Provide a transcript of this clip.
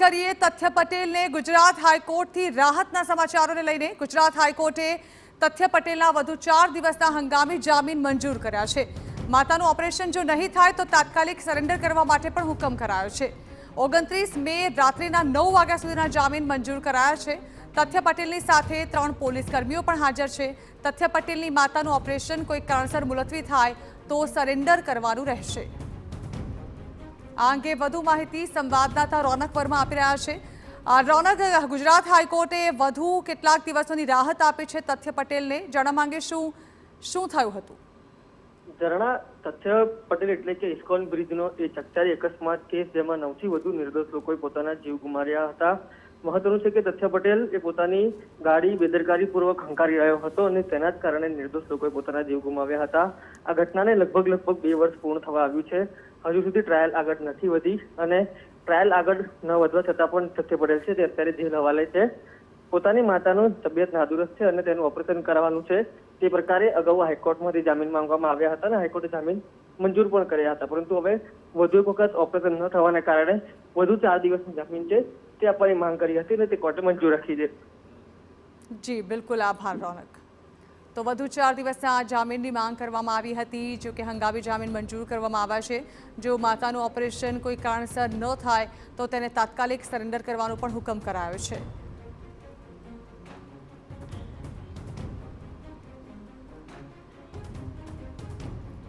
કરીએ તથ્ય પટેલને ગુજરાત હાઈકોર્ટથી રાહતના સમાચારોને લઈને। ગુજરાત હાઈકોર્ટે તથ્ય પટેલના વધુ 4 દિવસના હંગામી જામીન મંજૂર કર્યા છે। માતાનું ઓપરેશન જો નહીં થાય તો તાત્કાલિક સરેન્ડર કરવા માટે પણ હુકમ કરાયો છે। 29 મે રાત્રિના 9 વાગ્યા સુધીના જામીન મંજૂર કરાયા છે। તથ્ય પટેલની સાથે 3 પોલીસ કર્મીઓ પણ હાજર છે। તથ્ય પટેલની માતાનું ઓપરેશન કોઈ કારણસર મુલતવી થાય તો સરેન્ડર કરવાનું રહેશે। આ અંગે વધુ માહિતી સંવાદદાતા રોનક વર્મા આપી રહ્યા છે। રોનક, ગુજરાત હાઈકોર્ટે વધુ કેટલાક દિવસોની રાહત આપી છે તથ્ય પટેલને। જાણવા માંગે શું થયું હતું? ઝરણા, તથ્ય પટેલ એટલે કે ઇસ્કોન બ્રિજનો એ ચકચારી અકસ્માત કેસ જેમાં 9 થી વધુ નિર્દોષ લોકોએ પોતાના જીવ ગુમાવ્યા હતા। મહત્વનું છે કે તથ્ય પટેલ એ પોતાની ગાડી બેદરકારીપૂર્વક હંકારી રહ્યો હતો અને તેના જ કારણે નિર્દોષ લોકોએ પોતાના જીવ ગુમાવ્યા હતા। આ ઘટનાને લગભગ 2 વર્ષ પૂર્ણ થવા આવ્યું છે। હજુ સુધી ટ્રાયલ આગળ નથી વધી અને ટ્રાયલ આગળ ન વધવા છતાં પણ તથ્ય પટેલ છે તે અત્યારે જેલ હવાલે છે। પોતાની માતાનું તબિયત નાદુરસ્ત છે અને તેનું ઓપરેશન કરાવવાનું છે તે પ્રકારે અગાઉ હાઈકોર્ટમાંથી જામીન માંગવામાં આવ્યા હતા અને હાઈકોર્ટે જામીન મંજૂર પણ કર્યા હતા, પરંતુ હવે વધુ એક વખત ઓપરેશન ન થવાને કારણે વધુ 4 દિવસની જામીન છે તે આપવાની માંગ કરી હતી અને તે કોર્ટે મંજૂર રાખી છે। જી બિલકુલ, આભાર રોનક। તો વધુ 4 દિવસના જામીનની માંગ કરવામાં આવી હતી, જો કે હંગામી જામીન મંજૂર કરવામાં આવ્યા છે। જો માતાનું ઓપરેશન કોઈ કારણસર ન થાય તો તેને તાત્કાલિક સરેન્ડર કરવાનો પણ હુકમ કરાયો છે।